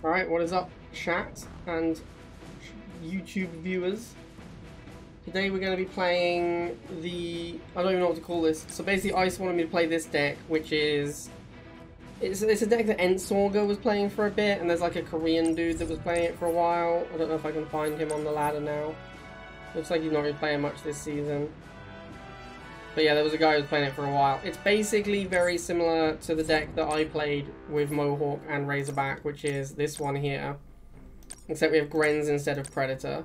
Alright, what is up, chat and YouTube viewers? Today we're going to be playing the... I don't even know what to call this. So basically Ice wanted me to play this deck, which is... It's a deck that Entsorga was playing for a bit, and there's like a Korean dude that was playing it for a while. I don't know if I can find him on the ladder now. Looks like he's not really playing much this season. But yeah, there was a guy who was playing it for a while. It's basically very similar to the deck that I played with Mohawk and Razorback, which is this one here. Except we have Grens instead of Predator.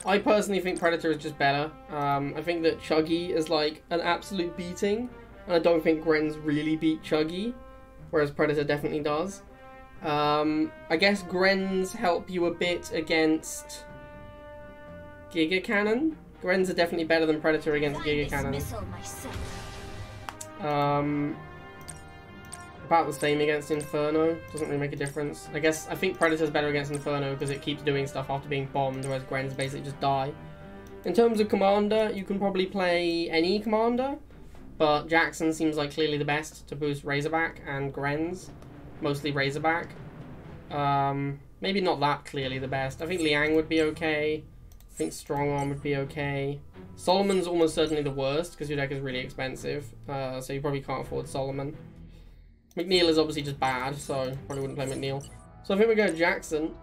I personally think Predator is just better. I think that Chuggy is like an absolute beating. And I don't think Grens really beat Chuggy. Whereas Predator definitely does. I guess Grens help you a bit against Giga Cannon. Grens are definitely better than Predator against Giga Cannon. About the same against Inferno. Doesn't really make a difference. I think Predator's better against Inferno because it keeps doing stuff after being bombed, whereas Grens basically just die. In terms of commander, you can probably play any commander, but Jackson seems like clearly the best to boost Razorback and Grens. Mostly Razorback. Maybe not that clearly the best. I think Liang would be okay. I think Strong Arm would be okay. Solomon's almost certainly the worst because your deck is really expensive, so you probably can't afford Solomon. McNeil is obviously just bad, so probably wouldn't play McNeil. So I think we go Jackson.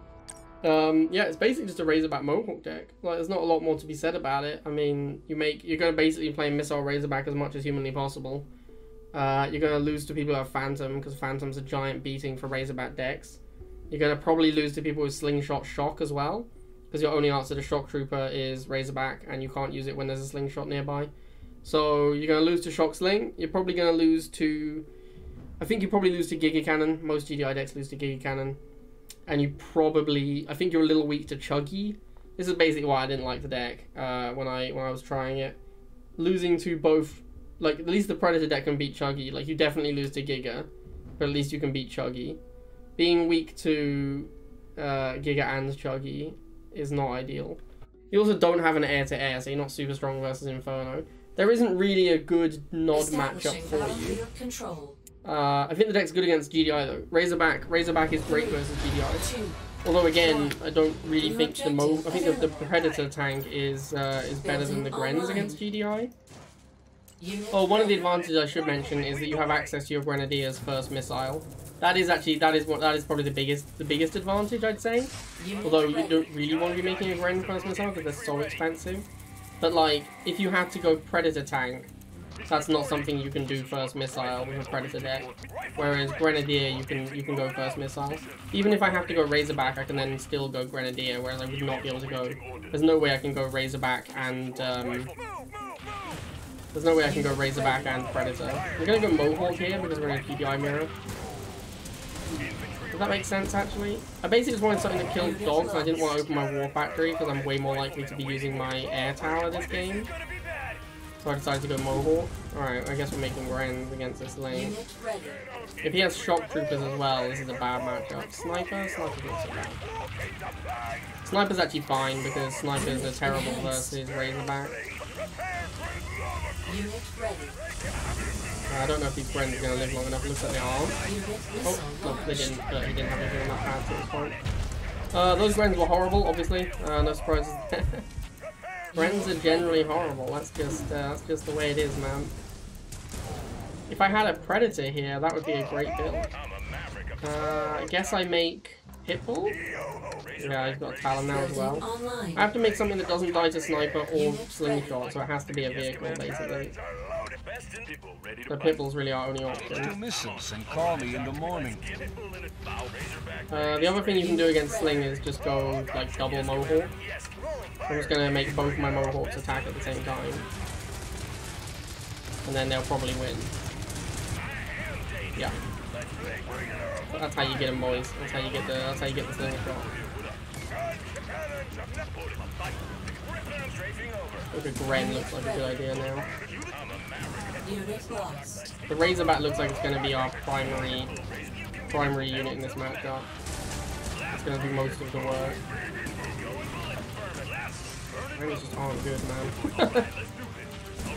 Yeah, it's basically just a Razorback Mohawk deck. Like, there's not a lot more to be said about it. I mean, you're going to basically play Missile Razorback as much as humanly possible. You're going to lose to people who have Phantom because Phantom's a giant beating for Razorback decks. You're going to probably lose to people with Slingshot Shock as well, because your only answer to Shock Trooper is Razorback, and you can't use it when there's a Slingshot nearby. So you're going to lose to Shock Sling. You're probably going to lose to... I think you probably lose to Giga Cannon. Most GDI decks lose to Giga Cannon. And you probably... I think you're a little weak to Chuggy. This is basically why I didn't like the deck when I was trying it. Losing to both... Like, at least the Predator deck can beat Chuggy. Like, you definitely lose to Giga, but at least you can beat Chuggy. Being weak to Giga and Chuggy is not ideal. You also don't have an air-to-air, so you're not super strong versus Inferno. There isn't really a good nod matchup for you. I think the deck's good against GDI though. Razorback is great versus GDI. Although again, I don't really think I think the Predator tank is better than the Grens against GDI. Oh, one of the advantages I should mention is that you have access to your Grenadier's first missile. That is probably the biggest advantage, I'd say. Although you don't really want to be making a Gren first missile because they're so expensive. But like, if you had to go Predator tank, that's not something you can do first missile with a Predator deck. Whereas Grenadier, you can go first missile. Even if I have to go Razorback, I can then still go Grenadier, whereas I would not be able to go. There's no way I can go Razorback and there's no way I can go Razorback and Predator. I'm gonna go Mohawk here because we're in a PPI mirror. Does that make sense, actually? I basically just wanted something that kills dogs, and I didn't want to open my War Factory because I'm way more likely to be using my air tower this game. So I decided to go Mohawk. Alright, I guess we're making Grens against this lane. If he has Shock Troopers as well, this is a bad matchup. Sniper's not so bad. Sniper's actually fine because Snipers are terrible versus Razorback. I don't know if these Grens are going to live long enough. Looks like they are. Oh, no, they didn't, but he didn't have anything on that pad to this point. Those Grens were horrible, obviously. No surprises. Grens are generally horrible. That's just the way it is, man. If I had a Predator here, that would be a great build. I guess I make Pitbull. Yeah, he's got a Talon now as well. I have to make something that doesn't die to Sniper or Slingshot, so it has to be a vehicle, basically. So Pitbull's really our only option. The other thing you can do against Sling is just go, like, double Mohawk. I'm just going to make both my Mohawks attack at the same time. And then they'll probably win. Yeah. But that's how you get them, boys. That's how you get the Slingshot. Okay, Gren looks like a good idea now. The Razorback looks like it's going to be our primary unit in this matchup. It's going to do most of the work. Grens just aren't good, man.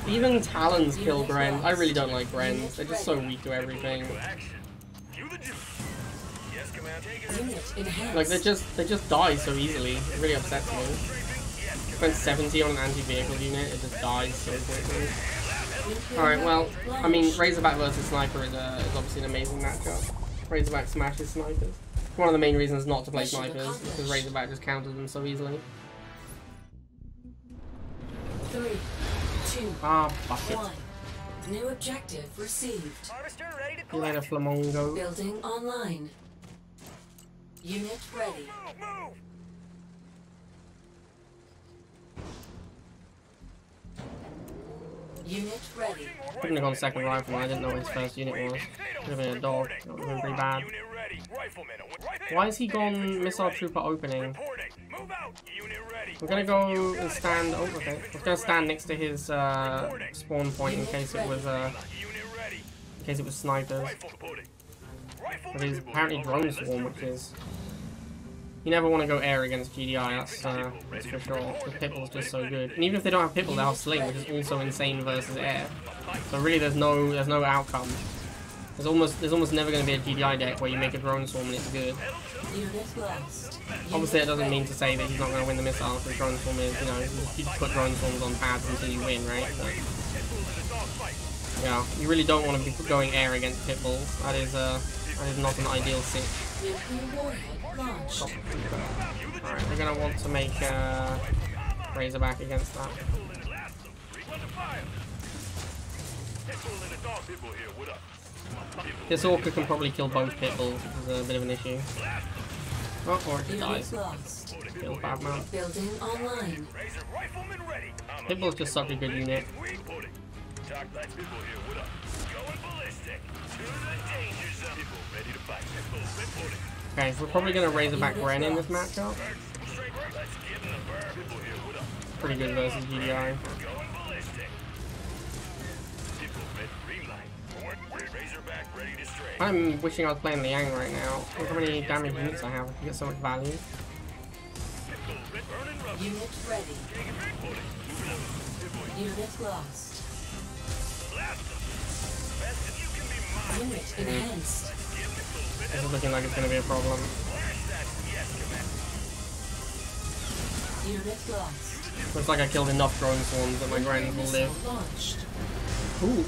Even Talons kill Gren. I really don't like Grens. They're just so weak to everything. Like they just die so easily. It really upsets me. Spend 70 on an anti-vehicle unit, it just dies so quickly. Alright, well, I mean, Razorback versus Sniper is obviously an amazing matchup. Razorback smashes snipers. One of the main reasons not to play snipers, because Razorback just counters them so easily. 3, 2, fuck it. 1. New objective received. See you later, Flamongo. Building online. Unit ready. Unit ready. Couldn't have gone second rifle, I didn't know what his first unit was. Could have been a dog, that would have been pretty bad. Why has he gone missile trooper opening? We're gonna go and stand. Oh, okay. We're gonna stand next to his spawn point in case it was snipers. But he's apparently drone swarm, which is. You never want to go air against GDI. That's for sure. The Pitbull's just so good, and even if they don't have Pitbull, they have Sling, which is also insane versus air. So really, there's no outcome. There's almost never going to be a GDI deck where you make a drone swarm and it's good. Obviously, that doesn't mean to say that he's not going to win the missile, because drone swarm is, you know, you just put drone swarms on pads until you win, right? But, yeah, you really don't want to be going air against Pitbulls. That is not an ideal sit. Alright, we're going to want to make Razorback against that. This Orca can probably kill both Pitbulls, which is a bit of an issue. Oh, or it dies. Kills bad man. Pitbull's just such a good unit. Okay, we're probably going to Razorback Gren in this matchup. Pretty good versus GDI. I'm wishing I was playing Liang right now. Look how many damage units I have. I get so much value. Unit ready. Unit lost. Unit enhanced. This is looking like it's going to be a problem. Unit lost. Looks like I killed enough drone swarms that my Gren will live. Launched. Ooh.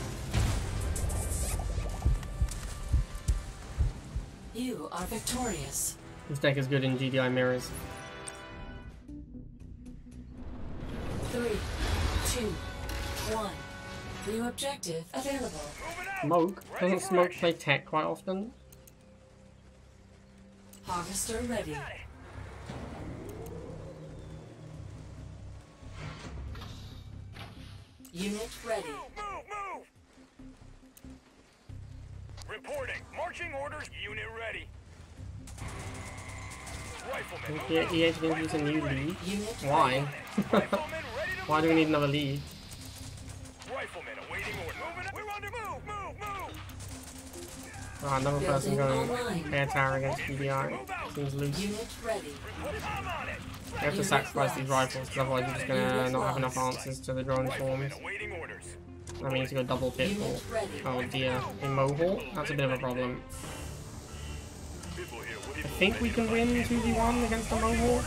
You are victorious. This deck is good in GDI mirrors. 3, 2, 1. New objective available. Smoke? Doesn't Smoke play tech quite often? Harvester ready. Unit ready. Move! Reporting. Marching orders. Unit ready. Rifleman. He actually introduced a new lead. Why? Why do we need another lead? Rifleman awaiting order. We're under move. Oh, another person going air tower against GDI. Seems loose. Unit ready. I'm on it. You have to sacrifice these rifles, because otherwise you're just gonna not have enough answers to the drone swarms. Awaiting orders. That means you go double Pitbull. Oh dear. In Mohawk? That's a bit of a problem. I think we can win 2v1 against the Mohawk.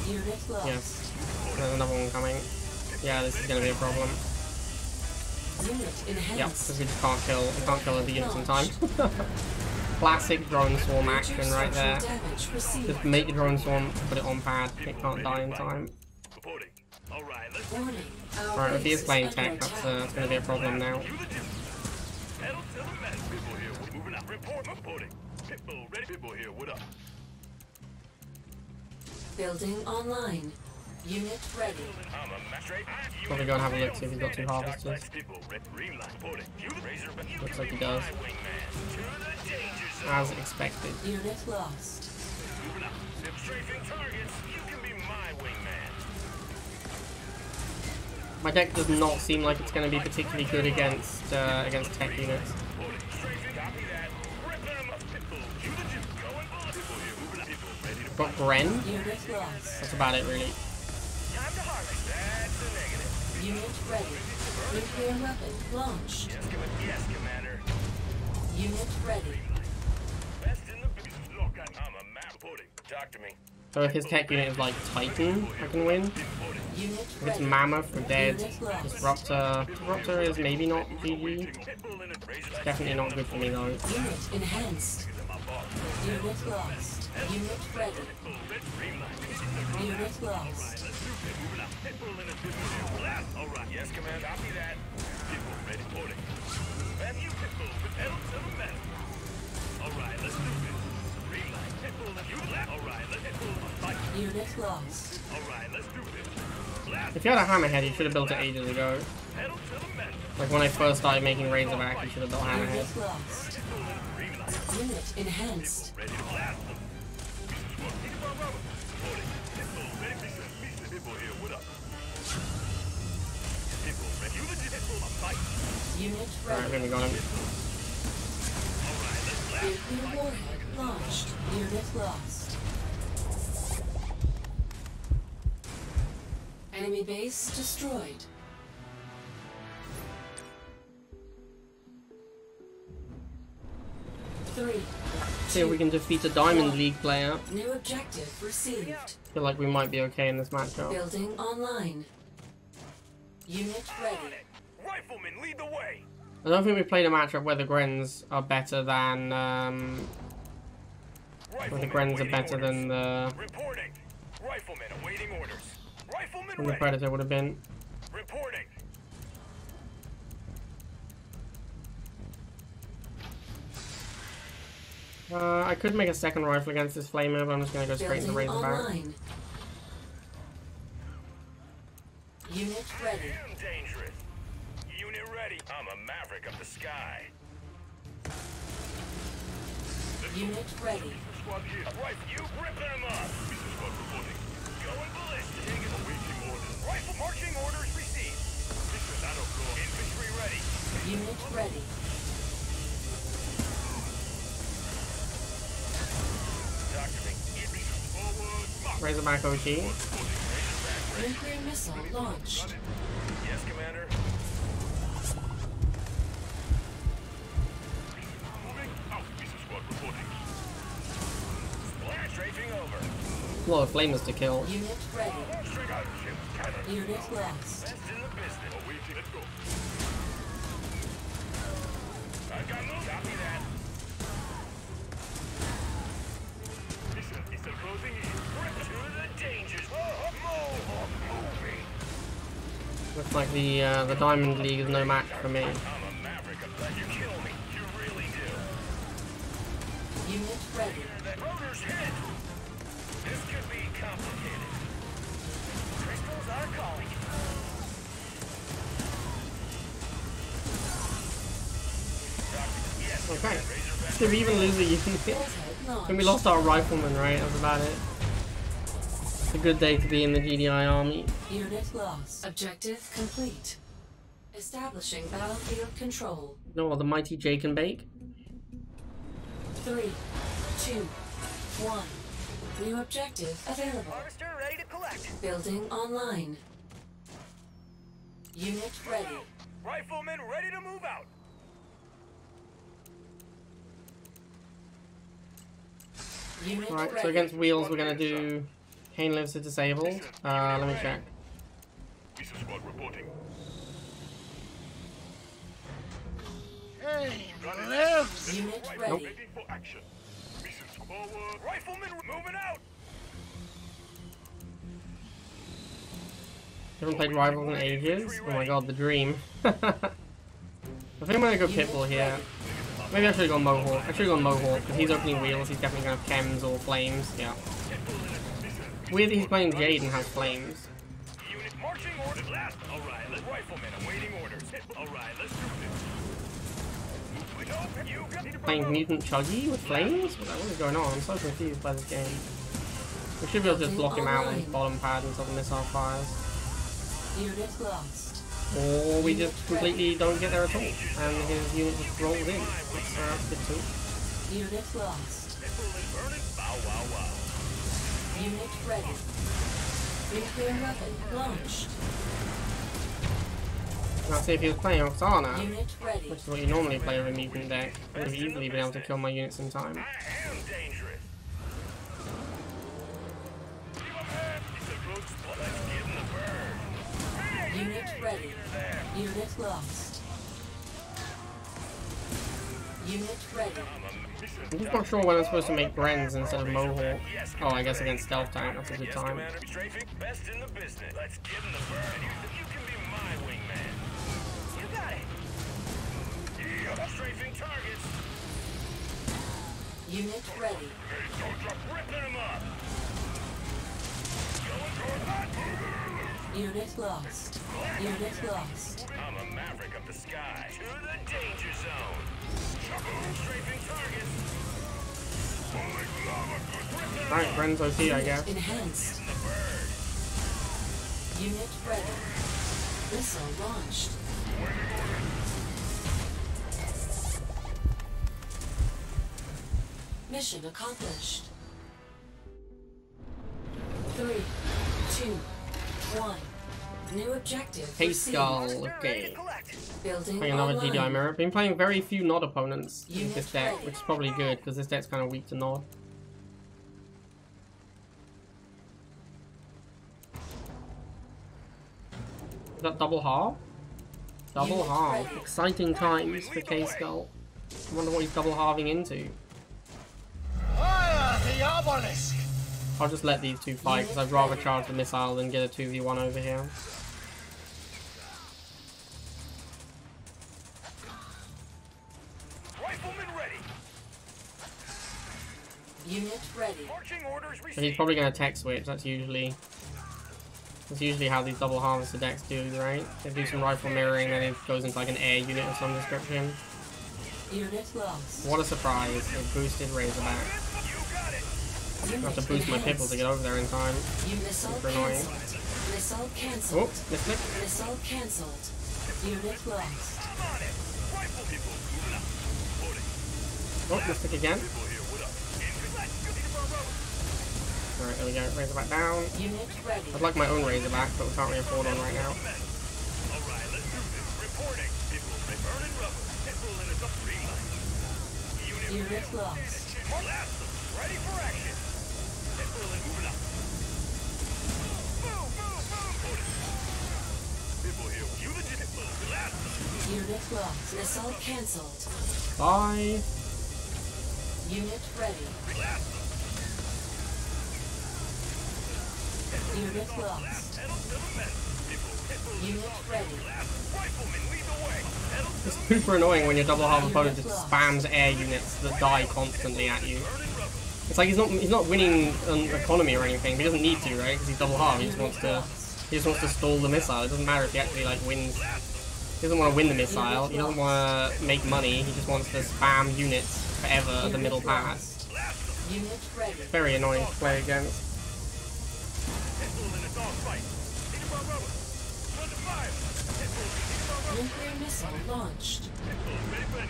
Unit lost. Yes. There's another one coming. Yeah, this is gonna be a problem. Unit enhanced. Yep, because we just can't kill the units in time. Classic drone swarm action right there. Just make your drone swarm, put it on pad, it can't die in time. Alright, if he is playing tech, that's going to be a problem now. Building online. Unit ready. Probably go and have a look, see if he's got 2 harvesters. Looks like he does. As expected. Unit lost. My deck does not seem like it's going to be particularly good against tech units. Got Gren. Unit lost. That's about it, really. Unit ready. Nuclear weapon launched. Yes, Commander. ready. Best in the business. Look, I'm a map pudding. Talk to me. So if his tech unit is like Titan, I can win. Unit If it's ready. Mammoth, we're dead. Unit lost. Disruptor. Disruptor is maybe not GG. It's definitely not good for me though. Unit enhanced. Unit lost. Unit ready. Unit lost. Alright, yes, command. Copy that. People ready. Pudding. And you people with pedal to the metal. Alright, let's do this. Green light. People, you left. Alright, let's fight. Unit lost. Alright, let's do this. Blast. If you had a Hammerhead, you should have built it ages ago. Pedal to the metal. Like when I first started making Razorback, you should have built Hammerhead. Unit lost. Unit enhanced. Ready to blast them. This is what we do. Pudding. People ready. People here. What up? People ready. You legit. People fight. Unit Alright, ready. we got him. Alright, let's blast. Nuclear warhead launched. Unit lost. Enemy base destroyed. Three. See if we can defeat a Diamond League player. New objective received. Feel like we might be okay in this matchup. Building online. Unit ready. Riflemen, lead the way. I don't think we played a matchup where the Grens are better than where the Grens are better than the Reporting. Riflemen awaiting orders. Riflemen than the ready. Predator would have been. Reporting. I could make a second rifle against this Flamer, but I'm just gonna go straight into Building Razorback. online. Unit ready. Damn dangerous. Unit ready. I'm a maverick of the sky. Unit ready. Squad here. Right, you rip them up. This is squad reporting. Going ballistic. Taking awaiting orders. Rifle marching orders received. This is battle floor. Infantry ready. Unit ready. Doctoring. Forward. Mark. Razorback OG. Nuclear missile launched. Yes, Commander. Moving out. This is squad reporting. Splash strafing over. A lot of Flamers to kill. Unit ready. String out. Ship cannon. Unit lost. Best in the business. Awaiting. Let's go. I've got move. Copy that. Listen, it's closing in. Rip to the dangers. Moving. Looks like the Diamond League is no match for me. I'm a maverick. You kill me. You really do. Unit ready. The rotor's hit. This could be complicated. Crystals are calling. Yes. Okay. Razorback. Did we even lose a unit? Warhead launched. And we lost our rifleman, right? That's about it. It's a good day to be in the GDI army. Unit lost. Objective complete. Establishing battlefield control. No, the mighty Jake and Bake. 3, 2, 1. New objective available. Harvester ready to collect. Building online. Unit ready. Riflemen ready to move out. Unit Right, ready. so against Wheels we're gonna do Kane lives to disabled. Let me check. This is squad reporting. Unit ready. Nope. Ready for action. Mission forward. Riflemen moving out. Haven't played Rivals in ages. Oh my god, the dream. I think I'm gonna go Pitbull here. Maybe I should have gone Mohawk. I should have gone Mohawk, because he's opening Wheels, he's definitely gonna have Chems or Flames, yeah. Weird that he's playing Jade and has Flames. Unit marching order. Last. All right. Let's riflemen awaiting orders. All right. Let's do this. You got Playing Mutant Chuggy with Flames? What is going on? I'm so confused by this game. We should be able to just block him out on his bottom pad until the missile fires. Unit lost. Or we just completely don't get there at all, and his unit just rolls in. That's good too. Unit lost. burning. Bow wow wow. Unit ready. Nuclear weapon launched. Now see if he was playing Oksana, Unit ready. which is what you normally play with a mutant deck. I would have easily been able to kill my units in time. I am dangerous. Give him hand. It's a good spot. Let's give him the bird. Unit ready. Unit lost. Unit ready. I'm just not sure when I'm supposed to make Grens instead of Mohawk. Oh, I guess against Stealth Tank, that's a good time. Strafing, best in the business. Let's give him the bird. You can be my wingman. You got it. Yeah, strafing targets. Unit ready. Hey, soldier, ripping him up. Going for that. Unit lost. Unit lost. I'm a maverick of the sky. To the danger zone. Strafing targets. Alright, Gren's OP, I guess. Enhanced. Unit ready. Missile launched. Mission accomplished. 3, 2, 1. New objective. Hey received. Skull, okay. Building Playing another online. DDI mirror. Been playing very few Nod opponents in Unit this deck, ready. which is probably good because this deck's kind of weak to Nod. Is that double half? Double Unit half. ready. Exciting times for K Skull. I wonder what he's double halving into. I'll just let these two fight because I'd rather charge the missile than get a 2v1 over here. Rifleman ready. Unit ready. Marching orders So he's received. probably going to tech switch. That's usually how these double harvester decks do, right? They do some rifle mirroring, then it goes into like an air unit of some description. Unit lost. What a surprise! A boosted Razorback. You got it. I have to boost my Pipple to get over there in time. Missile Super annoying. cancelled. Missile Oh, cancelled. misclick. Missile cancelled. Unit lost. I'm on it. Rifle people moving up. Loading. Oh, misclick again. People here, what up? Alright, there we go. Razorback down. Unit ready. I'd like my own Razorback, but we can't really afford one right now. Alright, let's do this. Reporting. People, they burning rubber. People in a green light. Unit lost. Blast them. Ready for action. People in moving up. Boom, boom, boom. People here. You the people. Blast them. Unit lost. Missile cancelled. Bye. Unit ready. Blast them. Unit lost. Pedal to the metal. People Unit ready. Riflemen, lead the way. Pedal to It's super annoying when your double half opponent just spams air units that die constantly at you. It's like he's not winning an economy or anything. But he doesn't need to, right? Because he's double half. He just wants to stall the missile. It doesn't matter if he actually like wins. He doesn't want to win the missile. He doesn't want to make money. He just wants to spam units forever at the middle pass. Unit ready. Very annoying to play against. Nuclear missile launched.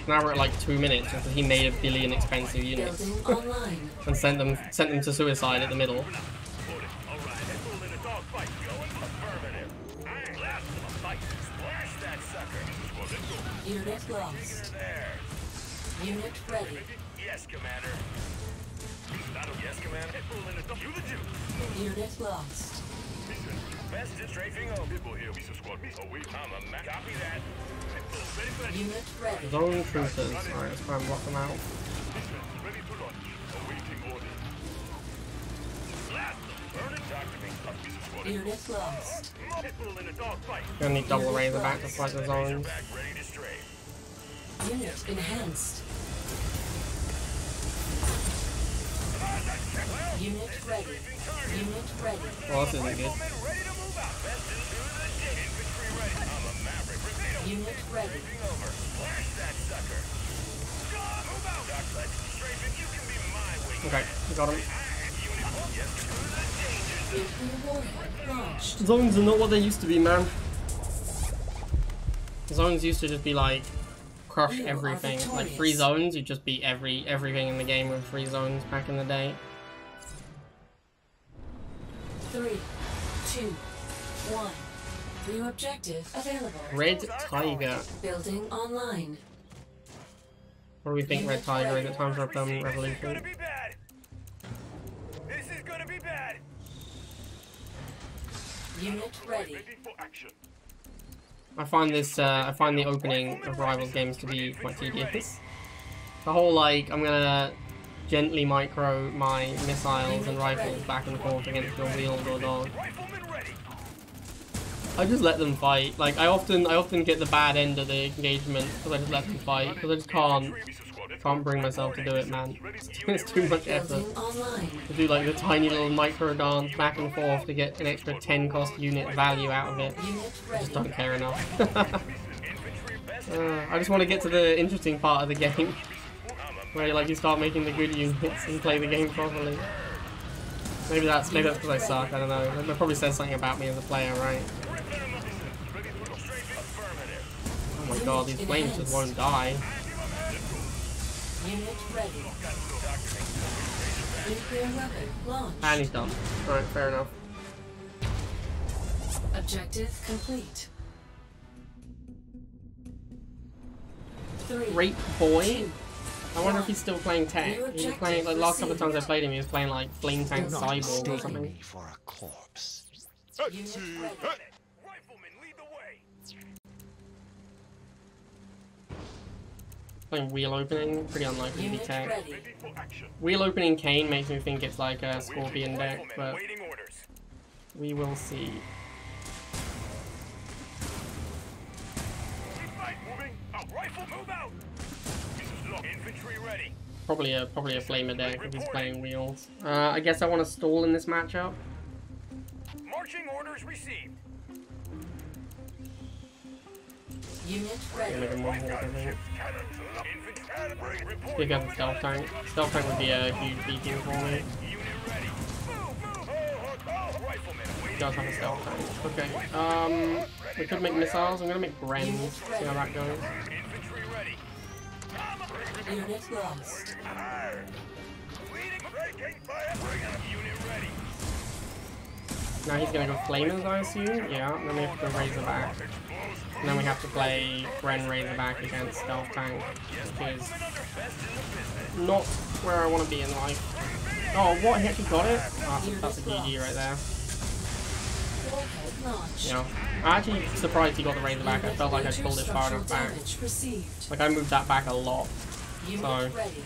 Now we're at like 2 minutes because he made 1 billion expensive units Building online. and sent them to suicide at the middle. Unit lost. Unit ready. Yes, Commander. Yes, Commander. You the Jew. Unit lost. Best in strafing over. People here. Misa squad. I'm a Mac. Copy that. Ready for that. Unit ready. Zone troopers. Alright, let's try and block them out. Ready to launch. Awaiting order. Blast them. Burn it. Doctor me. Misa squad. Unit lost. People in a dogfight. Gonna need double Razorback to fight the zones. Razorback ready to strafe. Unit enhanced. Unit ready. Unit ready. Well, this isn't good. Ready to move out. Best into the dig. Infantry ready. I'm a maverick. Repeat. Unit ready. Over. Flash that sucker. Move out. Doc, let's strafe it. You can be my wing. Okay, we got him. Unit. Yes, to the danger zone. Nuclear warhead launched. Zones are not what they used to be, man. Zones used to just be like crush You are everything. Like victorious. 3 zones, you just beat everything in the game with 3 zones back in the day. 3, 2, 1. New objective available. Red Tiger. Building online. What do we think, Red Tiger? Is it time for a permanent This is revolution? gonna be bad. This is gonna be bad. Unit ready. Ready for action. I find this, I find the opening of Rivals games to be quite tedious. The whole, like, I'm gonna gently micro my missiles and rifles back and forth against your wheels or dog. Rifleman ready. I just let them fight. Like, I often get the bad end of the engagement because I just let them fight, because I just can't bring myself to do it, man. It's too much effort Building online. to do like the tiny little micro dance back and forth to get an extra 10 cost unit value out of it. Unit I ready. just don't care enough. I just want to get to the interesting part of the game, where like you start making the good units and play the game properly. Maybe that's because I suck. I don't know. That probably says something about me as a player, right? Oh my god, these flames just won't die. Unit ready. Nuclear weapon launched. And he's done. Alright, fair enough. Objective complete. 3. Great boy. I wonder if he's still playing tech. He was playing, like, last couple of times I played him, he was playing like Flame Tank Cyborg or something. For a corpse. Unit ready. Rifleman, lead the way. Playing wheel opening, pretty unlikely to be Unit tech. ready. Ready for action. Wheel opening Kane makes me think it's like a Scorpion deck, Rifleman, but waiting orders. we will see. Right, moving. Out. Rifle, move out. Infantry ready. Probably a flamer deck if he's playing wheels. I guess I want to stall in this matchup. Marching orders received. Unit Gonna ready. make him one more, I think. Infantry report. Pick up the Stealth Tank. Stealth Tank would be a huge beating for me. Unit ready. Move, move. Rifleman, He waiting. does have a Stealth Tank. Okay, we could make missiles. I'm gonna make Grens. See how that goes. Infantry ready. Unit lost. Unit ready. Now he's gonna go Flamers, I assume. Yeah, then we have to go Razorback. And then we have to play Gren Razorback against Stealth Tank, which is not where I want to be in life. Oh, what? He actually got it? Oh, that's a GG right there. Warhead launched. Yeah. I'm actually surprised he got the Razorback. I felt like I pulled it far enough back. Damage received. Like, I moved that back a lot. Unit So- ready.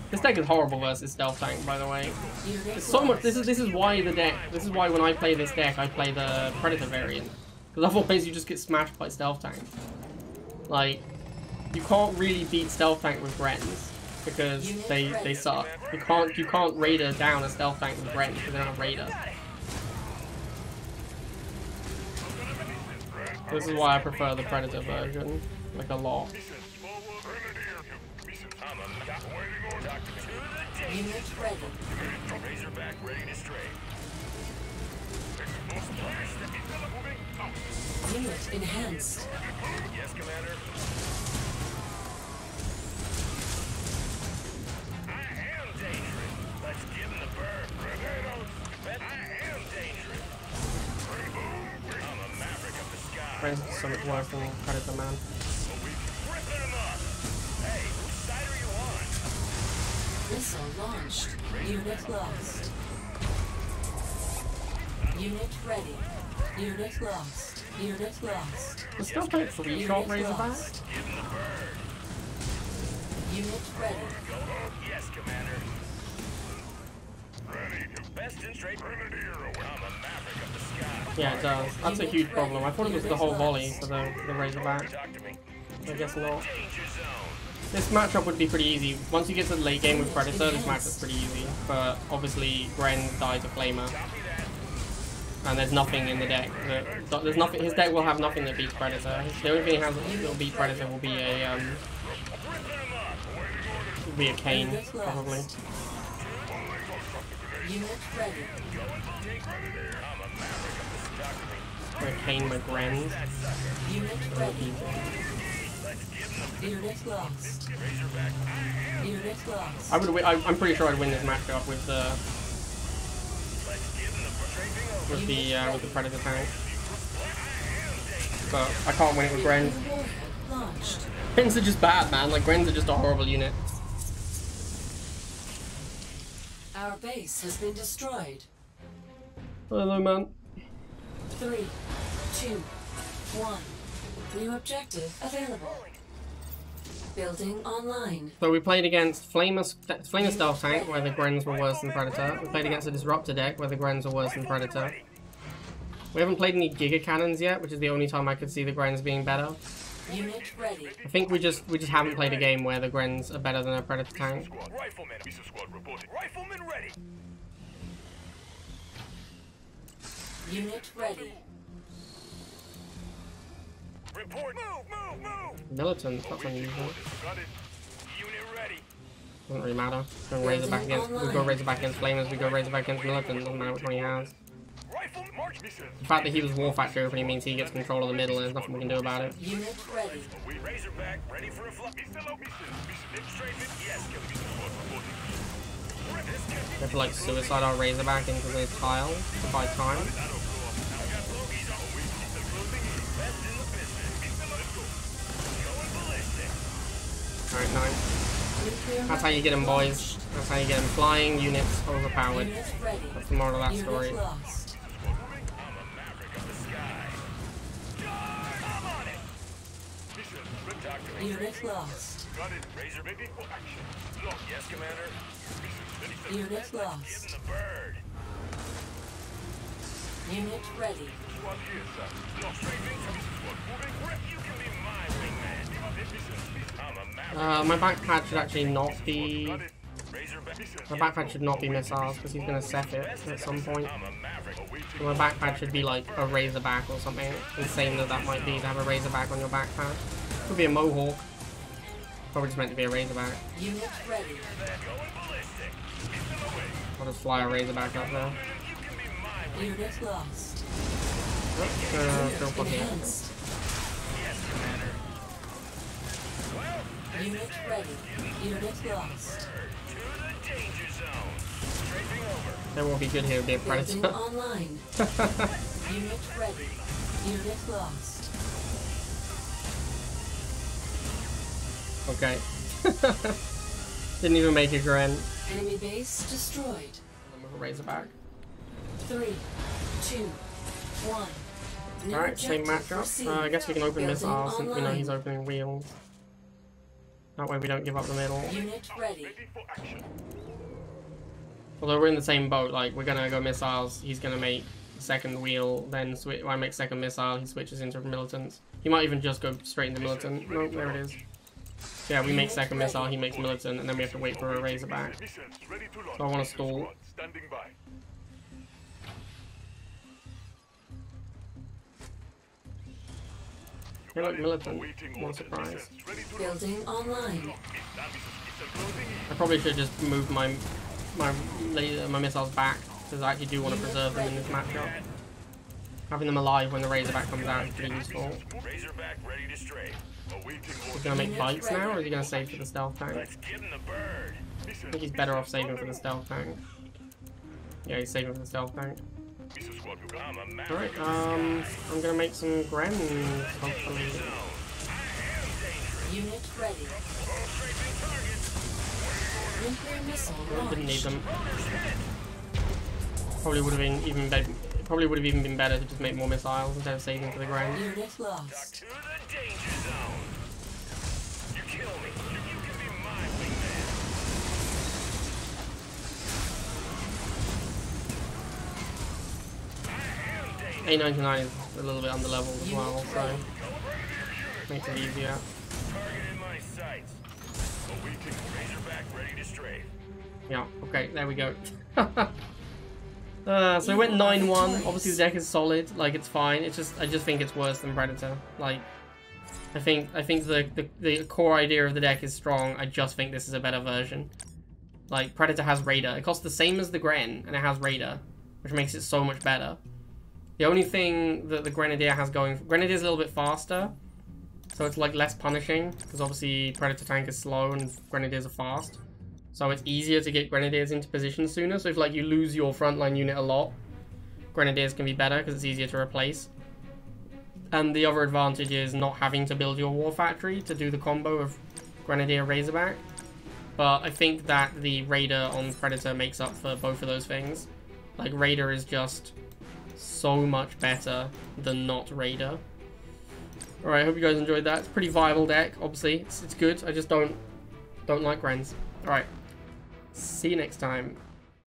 This deck is horrible versus Stealth Tank, by the way. Unit It's so much. lost. This is why the deck. This is why when I play this deck, I play the Predator variant. Because otherwise, you just get smashed by Stealth Tank. Like, you can't really beat Stealth Tank with Grens because they suck. You can't Raider down a Stealth Tank with Grens because they don't have Raider. This is why I prefer the Predator version, like a lot. Unit ready. Razorback ready to stray. Unit enhanced. Yes, Commander. I am dangerous. Let's give him the bird. I am dangerous. I'm a maverick of the sky. Grens is so much worse than Predator, man. Ripping him up. Hey, whose side are you on? Missile launched. Unit lost. Unit ready. Unit lost. Unit lost. The Stealth Tank 3-shot Razorback? Unit ready. Yes, Commander. Ready. Best in straight grenadier. I'm a maverick of the sky. Yeah, it does. That's a huge problem. I thought it was the whole volley for the Razorback. Talk to me. I guess not. Danger zone. This matchup would be pretty easy. Once you get to the late game with Predator, this matchup's pretty easy. But obviously, Gren dies a Flamer. And there's nothing in the deck. There's nothing. His deck will have nothing that beats Predator. The only thing he has that will beat Predator will be a Kane, probably. Unit ready. Or Kane with Gren. Unit ready. Unit lost. Unit lost. I'm pretty sure I'd win this matchup with the Predator tank. but I can't win it with Gren. Launched. Grens are just bad, man. Like, Grens are just a horrible unit. Our base has been destroyed. Hello, man. 3, 2, 1. New objective available. Building online. So we played against Flamer Stealth Tank, where the Grens were worse than Predator. We played against a Disruptor deck, where the Grens are worse than Predator. We haven't played any Giga Cannons yet, which is the only time I could see the Grens being better. Unit ready. I think we just haven't played a game where the Grens are better than a Predator tank. Rifleman, Misa squad reporting. Rifleman ready. Unit ready. Report. Move. Militant, that's unusual. Got it. Unit ready. Doesn't really matter. We go Razorback against Flamers, we go Razorback against Militant, doesn't matter which one he has. Rifle march. The fact that he was War Factory opening means he gets control of the middle and there's nothing we can do about it. Unit ready. Razorback ready for a flop. Yes, We have to like suicide our Razorback into the tile to buy time. Alright, nice. That's how you get him, boys. That's how you get him. Flying units overpowered. Unit ready. That's the moral of that story. Unit lost. Unit lost. Got it. Razor ready for action. Look, yes, Commander. Unit lost. Getting the bird. Unit ready. Squad here, sir. Look, straight in. Squad moving. You can be my wingman. I'm a maverick. My backpad should actually not be... Got it. Razorback. My backpad should not be missiles because he's going to set it at some point. I'm a maverick. So my backpad should be like a Razorback or something. Insane that might be to have a Razorback on your backpad. Could be a Mohawk. Probably just meant to be a Razorback. Unit ready. Going ballistic. I'll just fly a Razorback up there. Unit lost. Go for here. Enhanced. Unit ready. Unit lost. To the danger zone. Strafing over. That won't be good here, be a Building Predator. online. Unit ready. Unit lost. Okay. Didn't even make a Gren. Enemy base destroyed. I'm a Razorback. 3, 2, 1. New Alright, same objective matchup. received. I guess we can open Building missiles since we know online. he's opening wheels. That way we don't give up the middle. Unit ready. Ready for action. Although we're in the same boat, like we're gonna go missiles, he's gonna make second wheel, then I make second missile, he switches into militants. He might even just go straight into militant. Nope, there it is. So yeah, we make second missile, he makes militant, and then we have to wait for a Razorback. Missiles ready to launch. So I want to stall. Squad standing by. Hey look, militant. Awaiting No orders. surprise. Missiles ready to launch. Building online. It's closing in. I probably should just move my missiles back, because I actually do want to preserve them in this matchup. Having them alive when the Razorback comes out is pretty useful. Razorback ready to strafe. Awaiting He's orders. gonna make bites now, or is he gonna save for the stealth tank? Let's get in the bird. I think he's better off saving for the stealth tank. Yeah, he's saving for the stealth tank. Missile squad, I'm a maverick. Alright, I'm gonna make some Gren, hopefully. Unit ready. Nuclear missile I didn't need launched. them. Probably would have been even better. Probably would have even been better to just make more missiles instead of saving for the Gren. Unit lost. To the danger zone. You kill me. You can be my wingman. I am danger. A99 is a little bit underleveled as well, so makes it easier. Target in my sights. Awaiting Razorback ready to strafe. Yeah, okay, there we go. So we went 9-1. Obviously the deck is solid, like it's fine. It's just I just think it's worse than Predator. Like I think the core idea of the deck is strong. I just think this is a better version. Like Predator has Raider. It costs the same as the Gren and it has Raider, which makes it so much better. The only thing that the Grenadier has going, Grenadier's a little bit faster, so it's like less punishing because obviously Predator tank is slow and Grenadiers are fast. So it's easier to get Grenadiers into position sooner. So if like you lose your frontline unit a lot, Grenadiers can be better because it's easier to replace. And the other advantage is not having to build your War Factory to do the combo of Grenadier Razorback. But I think that the Raider on Predator makes up for both of those things. Like, Raider is just so much better than not Raider. Alright, I hope you guys enjoyed that. It's a pretty viable deck, obviously. It's good. I just don't like Grens. Alright. See you next time.